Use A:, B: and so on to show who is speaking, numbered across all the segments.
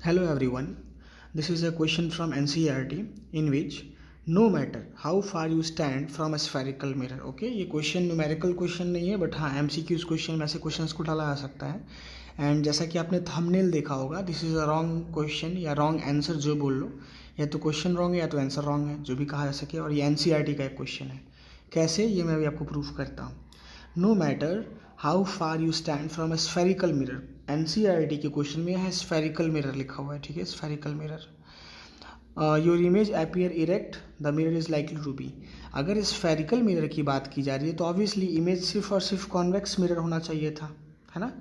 A: Hello everyone, this is a question from NCERT in which no matter how far you stand from a spherical mirror, okay, ये question numerical question नहीं है but हाँ MCQs question में ऐसे questions को डाला जा सकता है। एंड जैसा कि आपने थंबनेल देखा होगा, this is a wrong question या रॉन्ग आंसर जो बोल लो, या तो क्वेश्चन रॉन्ग है या तो आंसर रॉन्ग है, जो भी कहा जा सके। और ये NCERT का एक क्वेश्चन है। कैसे, ये मैं अभी आपको प्रूफ करता हूँ। No matter how far you stand from a spherical mirror, NCERT के क्वेश्चन में है स्फेरिकल मिरर लिखा हुआ है, ठीक है, spherical mirror. Your image appear erect, the mirror is likely to be. अगर स्फेरिकल मिरर की बात की जा रही है तो ऑब्वियसली इमेज सिर्फ और सिर्फ कॉन्वेक्स मिरर होना चाहिए था, है ना।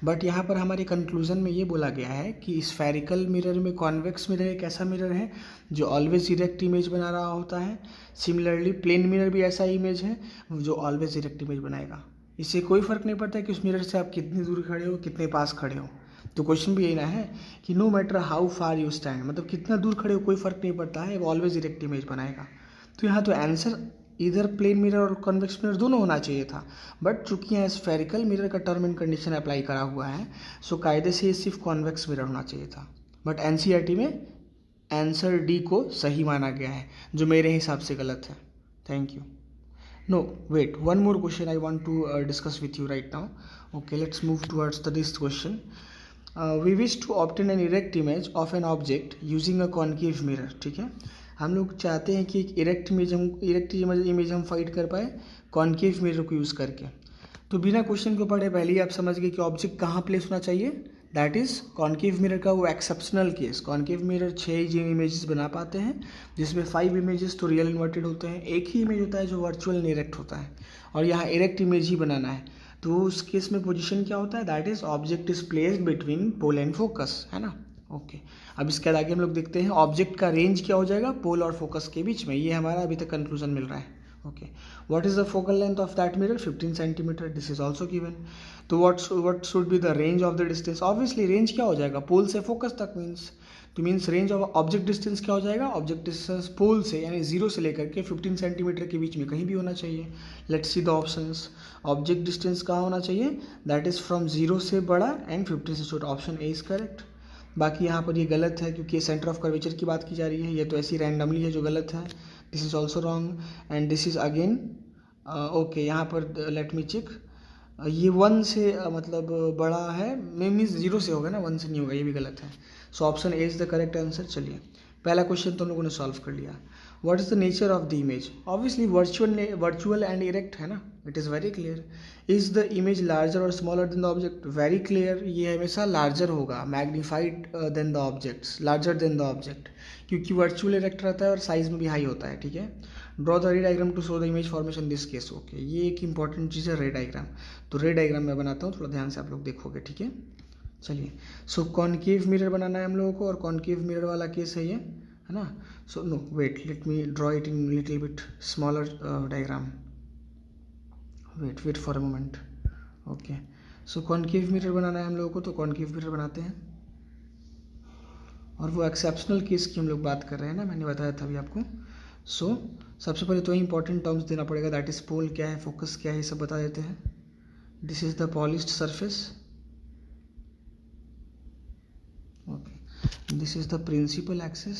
A: बट यहाँ पर हमारे कंक्लूजन में ये बोला गया है कि स्फेरिकल मिरर में कॉन्वेक्स मिरर एक ऐसा मिरर है जो ऑलवेज इरेक्ट इमेज बना रहा होता है। सिमिलरली प्लेन मिरर भी ऐसा इमेज है जो ऑलवेज इरेक्ट इमेज बनाएगा। इससे कोई फ़र्क नहीं पड़ता है कि उस मिरर से आप कितनी दूर खड़े हो, कितने पास खड़े हो। तो क्वेश्चन भी यही ना है कि no matter how far you stand, मतलब कितना दूर खड़े हो कोई फ़र्क नहीं पड़ता है, वो ऑलवेज इरेक्ट इमेज बनाएगा। तो यहाँ तो आंसर इधर प्लेन मिरर और कॉन्वेक्स मिरर दोनों होना चाहिए था। बट चूंकि यहाँ स्फेरिकल मिरर का टर्म एंड कंडीशन अप्लाई करा हुआ है, सो कायदे से सिर्फ कॉन्वेक्स मिरर होना चाहिए था। बट NCERT में आंसर डी को सही माना गया है, जो मेरे हिसाब से गलत है। Thank you. No, wait, one more question I want to discuss with you right now. Okay, let's move towards this question. We wish to obtain an erect image of an object using a concave mirror. ठीक है, हम लोग चाहते हैं कि एक erect image हम find कर पाए कॉन्केव मिरर को यूज़ करके। तो बिना क्वेश्चन को पढ़े पहले ही आप समझ गए कि ऑब्जेक्ट कहाँ प्लेस होना चाहिए। दैट इज़ कॉन्केव मिरर का वो exceptional case. Concave mirror 6 images बना पाते हैं, जिसमें 5 इमेजेस तो रियल इन्वर्टेड होते हैं, एक ही इमेज होता है जो वर्चुअल इरेक्ट होता है, और यहाँ इरेक्ट इमेज ही बनाना है। तो उस केस में पोजीशन क्या होता है, that is object is placed between pole and focus, है ना। ओके, अब इसके आगे हम लोग देखते हैं ऑब्जेक्ट का रेंज क्या हो जाएगा पोल और फोकस के बीच में। ये हमारा अभी तक कंक्लूजन मिल रहा है। Okay, what is the focal length of that mirror, 15 centimetre, this is also given. तो what should be the range of the distance, obviously range क्या हो जाएगा पोल से फोकस तक means range of object distance क्या हो जाएगा, object distance पोल से यानी 0 से लेकर के 15 सेंटीमीटर के बीच में कहीं भी होना चाहिए। Let's see the options. Object distance कहाँ होना चाहिए, दैट इज फ्रॉम 0 से बड़ा एंड 15 से छोटा, ऑप्शन ए इज करेक्ट। बाकी यहाँ पर ये गलत है क्योंकि सेंटर ऑफ कर्वेचर की बात की जा रही है, ये तो ऐसी रैंडमली है जो गलत है। This is also wrong and this is again okay. यहाँ पर लेट मी चेक, ये 1 से मतलब बड़ा है, मीन्स 0 से होगा ना, 1 से नहीं होगा, ये भी गलत है। So option A is the correct answer. चलिए, पहला क्वेश्चन तो हम लोगों ने सॉल्व कर लिया। What is the nature of the image, obviously virtual and erect है ना, it is very clear. Is the image larger और smaller than the object, very clear, ये हमेशा लार्जर होगा, magnified than the objects, larger than the object, क्योंकि virtual erect रहता है और साइज में भी हाई होता है। ठीक है, draw the ray diagram to show the image formation this case. Okay, ये एक इंपॉर्टेंट चीज़ है रे डायग्राम। तो रे डायग्राम मैं बनाता हूँ, थोड़ा ध्यान से आप लोग देखोगे, ठीक है। चलिए, सो कॉन्केव मिरर बनाना है हम लोगों को, और कॉन्केव मिरर वाला केस है ये, है ना। So no wait, let me draw it in little bit smaller diagram. Wait for a moment. Okay, so concave mirror बनाना है हम लोगों को, तो कॉन्केव मिरर बनाते हैं। और वो एक्सेप्शनल केस की हम लोग बात कर रहे हैं ना, मैंने बताया था अभी आपको। सो सबसे पहले तो इंपॉर्टेंट टर्म्स देना पड़ेगा, दैट इज पोल क्या है, फोकस क्या है, ये सब बता देते हैं। This is the polished surface, okay, this is the principal axis,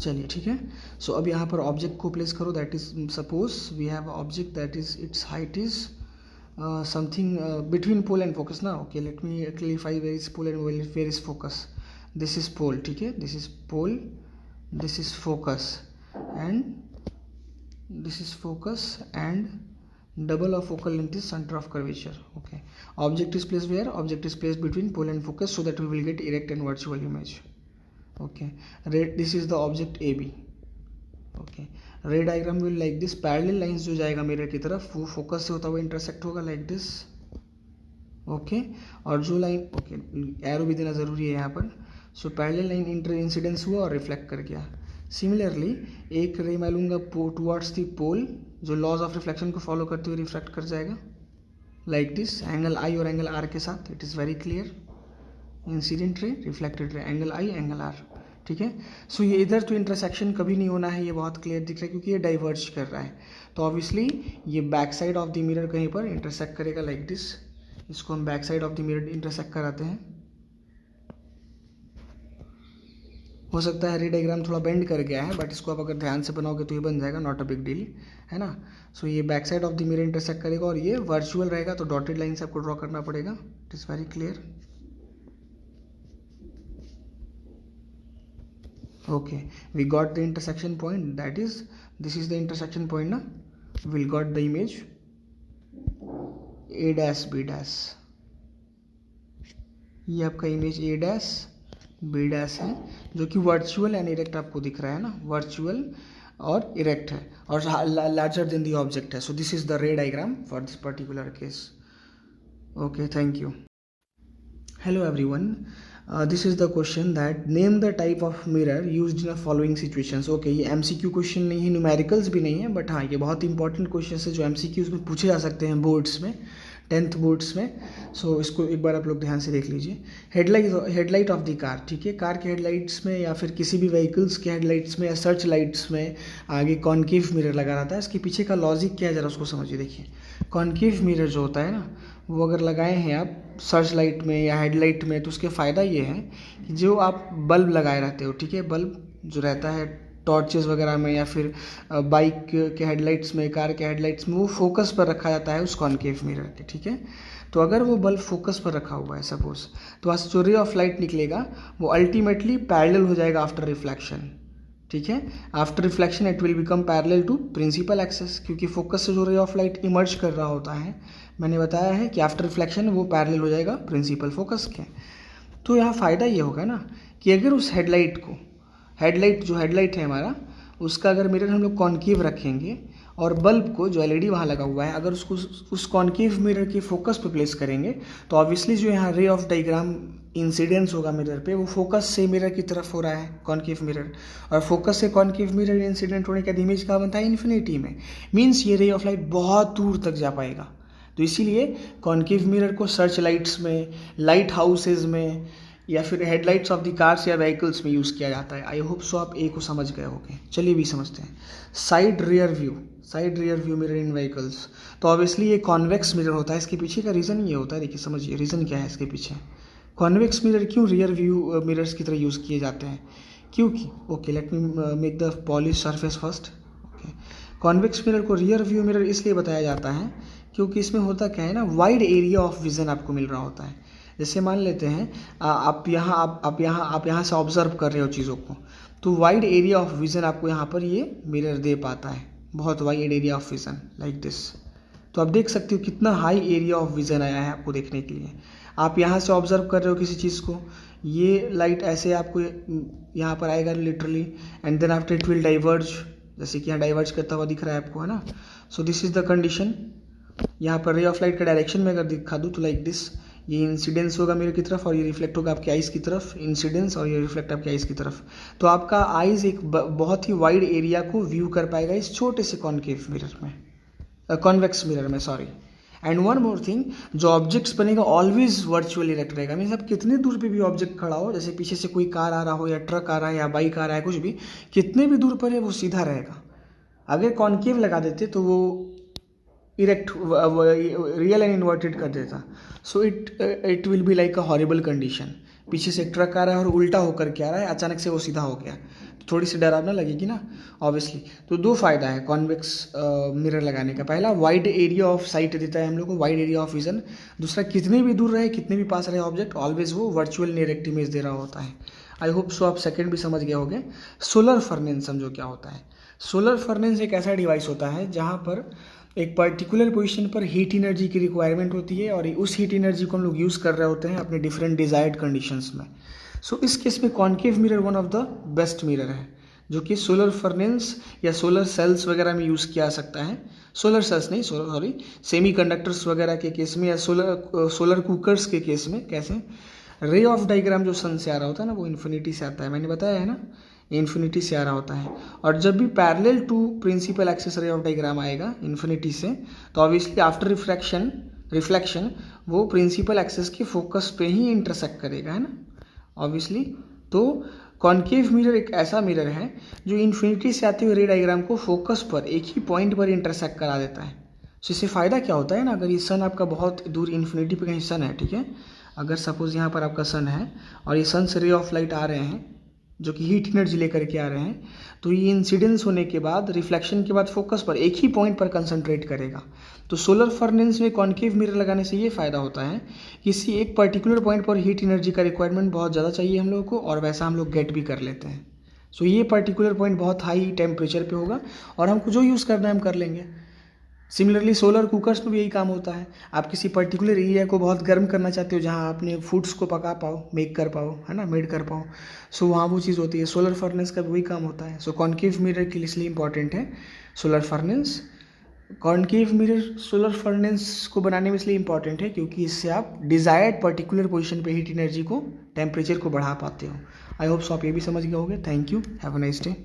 A: चलिए ठीक है। सो अब यहाँ पर ऑब्जेक्ट को प्लेस करो, that is suppose we have object that is its height is something between pole and focus ना। Okay, let me clarify where is pole and where is focus. This is pole, ठीक है, this is pole, this is focus and this is focus and double of focal length is center of curvature. Okay, object is placed where, object is placed between pole and focus so that we will get erect and virtual image. Okay, this is the object AB. Okay, ray diagram will like this, parallel lines जो जाएगा mirror की तरफ वो focus से होता हुआ intersect होगा like this. Okay, और जो लाइन, ओके, एरो भी देना ज़रूरी है यहाँ पर। So parallel line inter incidence हुआ और रिफ्लेक्ट कर गया। सिमिलरली एक रे मैं लूँगा टुवर्ड्स द पोल, जो लॉज ऑफ रिफ्लेक्शन को फॉलो करते हुए रिफ्लेक्ट कर जाएगा लाइक दिस, एंगल आई और एंगल आर के साथ। It is very clear, incident ray, reflected ray, angle I angle R, ठीक है। सो ये इधर तो इंटरसेक्शन कभी नहीं होना है, ये बहुत क्लियर दिख रहा है क्योंकि ये डाइवर्ज कर रहा है। तो ऑब्वियसली ये back side of the mirror कहीं पर इंटरसेक्ट करेगा लाइक दिस। इसको हम back side of the mirror intersect कराते हैं। हो सकता है रे डायग्राम थोड़ा बेंड कर गया है, बट इसको आप अगर ध्यान से बनाओगे तो ये बन जाएगा, नॉट अ बिग डील, है ना। सो ये back side of the mirror intersect करेगा और ये वर्चुअल रहेगा, तो डॉटेड लाइन से आपको ड्रॉ करना पड़ेगा। It is very clear. Okay, we got the intersection point, that is this is the intersection point na. We'll got the image a dash b dash, ये आपका image a dash b dash है जो कि virtual and erect आपको दिख रहा है ना, वर्चुअल और इरेक्ट है और लार्जर देन द ऑब्जेक्ट है। So this is the ray diagram for this particular case. Okay, thank you. Hello everyone, this is the question that name the type of mirror used in the following situations. Okay, ये MCQ question नहीं है, numericals भी नहीं है, but हाँ ये बहुत important question है जो एमसीक्यूज में पूछे जा सकते हैं बोर्ड्स में, 10th बोर्ड्स में। सो इसको एक बार आप लोग ध्यान से देख लीजिए। हेडलाइट ऑफ द कार, ठीक है, कार के हेडलाइट्स में या फिर किसी भी व्हीकल्स के हेडलाइट्स में या सर्च लाइट्स में आगे कॉन्केव मिरर लगा रहता है। इसके पीछे का लॉजिक क्या है ज़रा उसको समझिए। देखिए, कॉन्केव मिरर जो होता है ना, वो अगर लगाए हैं आप सर्च लाइट में या हेडलाइट में, तो उसके फ़ायदा ये है कि जो आप बल्ब लगाए रहते हो, ठीक है, बल्ब जो रहता है टॉर्चेस वगैरह में या फिर बाइक के हेडलाइट्स में, कार के हेडलाइट्स में, वो फोकस पर रखा जाता है उस कॉन्केव मिरर के, ठीक है। तो अगर वो बल्ब फोकस पर रखा हुआ है सपोज, तो वहाँ से जो रे ऑफ लाइट निकलेगा वो अल्टीमेटली पैरेलल हो जाएगा आफ्टर रिफ्लेक्शन, ठीक है। After reflection it will become parallel to principal axis, क्योंकि फोकस से जो रे ऑफ लाइट इमर्ज कर रहा होता है, मैंने बताया है कि आफ्टर रिफ्लेक्शन वो पैरेलल हो जाएगा प्रिंसिपल फोकस के। तो यहाँ फ़ायदा ये होगा ना कि अगर उस हेडलाइट जो हेडलाइट है हमारा, उसका अगर मिरर हम लोग कॉन्केव रखेंगे और बल्ब को जो एलईडी वहाँ लगा हुआ है अगर उसको उस कॉन्केव मिरर के फोकस पे प्लेस करेंगे, तो ऑब्वियसली जो यहाँ रे ऑफ डायग्राम इंसिडेंस होगा मिरर पे, वो फोकस से मिरर की तरफ हो रहा है कॉन्केव मिरर, और फोकस से कॉन्केव मिरर इंसिडेंट होने के बाद इमेज कहाँ बनता है, इन्फिनिटी में। मीन्स ये रे ऑफ लाइट बहुत दूर तक जा पाएगा। तो इसीलिए कॉन्केव मिरर को सर्च लाइट्स में, लाइट हाउसेज में या फिर हेडलाइट्स ऑफ द कार्स या व्हीकल्स में यूज़ किया जाता है। आई होप सो आप ए को समझ गए होंगे। चलिए भी समझते हैं। साइड रियर व्यू मिरर इन व्हीकल्स, तो ऑब्वियसली ये कॉन्वेक्स मिरर होता है। इसके पीछे का रीज़न ये होता है, देखिए समझिए रीज़न क्या है इसके पीछे। कॉन्वेक्स मिरर क्यों रियर व्यू मिरर्स की तरह यूज़ किए जाते हैं, क्योंकि okay let me make the polish surface first. Okay, convex mirror को रियर व्यू मिरर इसलिए बताया जाता है क्योंकि इसमें होता क्या है ना, वाइड एरिया ऑफ विजन आपको मिल रहा होता है। जैसे मान लेते हैं आप यहाँ से ऑब्जर्व कर रहे हो चीज़ों को, तो वाइड एरिया ऑफ विजन आपको यहाँ पर ये मिरर दे पाता है, बहुत wide area of vision like this. तो आप देख सकते हो कितना हाई एरिया ऑफ विजन आया है आपको देखने के लिए। आप यहाँ से ऑब्जर्व कर रहे हो किसी चीज़ को, ये लाइट ऐसे आपको यहाँ पर आएगा literally, and then after it will diverge, जैसे कि यहाँ डाइवर्ज करता हुआ दिख रहा है आपको, है ना। So this is the condition. यहाँ पर रे ऑफ लाइट का डायरेक्शन में अगर दिखा दूँ तो लाइक दिस, ये इंसिडेंस होगा मिरर की तरफ और ये रिफ्लेक्ट होगा आपके आइज़ की तरफ, इंसिडेंस और ये रिफ्लेक्ट आपके आइज़ की तरफ। तो आपका आइज़ एक बहुत ही वाइड एरिया को व्यू कर पाएगा इस छोटे से कॉन्केव मिरर में, कॉन्वेक्स मिरर में, sorry. And one more thing, जो ऑब्जेक्ट्स बनेगा ऑलवेज वर्चुअली इरेक्ट रहेगा। मीन्स आप कितने दूर पे भी ऑब्जेक्ट खड़ा हो, जैसे पीछे से कोई कार आ रहा हो या ट्रक आ रहा है या बाइक आ रहा है, कुछ भी कितने भी दूर पर है वो सीधा रहेगा। अगर कॉन्केव लगा देते तो वो इरेक्ट, रियल एंड इन्वर्टेड कर देता। So it will be like a horrible condition. पीछे से एक ट्रक आ रहा है और उल्टा होकर के आ रहा है, अचानक से वो सीधा हो गया, तो थोड़ी सी डरावना लगेगी ना ऑब्वियसली। तो दो फायदा है कॉन्वेक्स मिरर लगाने का। पहला, वाइड एरिया ऑफ साइट देता है हम लोग को, वाइड एरिया ऑफ विजन। दूसरा, कितने भी दूर रहे, कितने भी पास रहे ऑब्जेक्ट, ऑलवेज वो वर्चुअल डायरेक्ट इमेज दे रहा होता है। आई होप सो आप सेकंड भी समझ गए होंगे। सोलर फर्नेस समझो क्या होता है। सोलर फर्नेस एक ऐसा डिवाइस होता है जहाँ पर एक पर्टिकुलर पोजीशन पर हीट एनर्जी की रिक्वायरमेंट होती है और उस हीट एनर्जी को हम लोग यूज़ कर रहे होते हैं अपने डिफरेंट डिजायर्ड कंडीशंस में। सो इस केस में concave mirror one of the best mirror है, जो कि सोलर फर्नेस या सोलर सेल्स वगैरह में यूज़ किया जा सकता है। सोलर सेल्स नहीं, सॉरी, सेमी कंडक्टर्स वगैरह के केस में या सोलर कुकर्स के केस में। कैसे, रे ऑफ डायग्राम जो सन से आ रहा होता है ना, वो इन्फिनिटी से आता है, मैंने बताया है ना, इन्फिनिटी से आ रहा होता है। और जब भी parallel to principal axis ray of diagram आएगा इन्फिनिटी से, तो ऑब्वियसली आफ्टर रिफ्लेक्शन वो प्रिंसिपल एक्सिस के फोकस पे ही इंटरसेक्ट करेगा, है ना ऑब्वियसली। तो कॉन्केव मिरर एक ऐसा मिरर है जो इन्फिनिटी से आते हुए रे डायग्राम को फोकस पर एक ही पॉइंट पर इंटरसेक्ट करा देता है। तो इससे फ़ायदा क्या होता है ना, अगर ये सन आपका बहुत दूर इन्फिनिटी पे कहीं सन है, ठीक है, अगर सपोज़ यहाँ पर आपका सन है और ये सन से रे ऑफ लाइट आ रहे हैं जो कि हीट एनर्जी लेकर के आ रहे हैं, तो ये इंसिडेंस होने के बाद, रिफ्लेक्शन के बाद फोकस पर एक ही पॉइंट पर कंसंट्रेट करेगा। तो सोलर फर्नेस में कॉन्केव मिरर लगाने से ये फ़ायदा होता है कि किसी एक पर्टिकुलर पॉइंट पर हीट एनर्जी का रिक्वायरमेंट बहुत ज़्यादा चाहिए हम लोगों को, और वैसा हम लोग गेट भी कर लेते हैं। सो ये पर्टिकुलर पॉइंट बहुत हाई टेम्परेचर पे होगा और हमको जो यूज़ करना है हम कर लेंगे। सिमिलरली सोलर कुकर्स में भी यही काम होता है। आप किसी पर्टिकुलर एरिया को बहुत गर्म करना चाहते हो जहाँ अपने फूड्स को पका पाओ, मेक कर पाओ, है ना, मेड कर पाओ, सो वहाँ वो चीज़ होती है। सोलर फर्नेस का भी वही काम होता है। सो कॉन्केव मिरर के लिए इसलिए इंपॉर्टेंट है solar furnace. Concave mirror solar furnace को बनाने में इसलिए इंपॉर्टेंट है क्योंकि इससे आप डिज़ायर्ड पर्टिकुलर पोजीशन पे हीट एनर्जी को, टेम्परेचर को बढ़ा पाते हो। आई होप सो आप ये भी समझ गए होंगे। Thank you, have a nice day.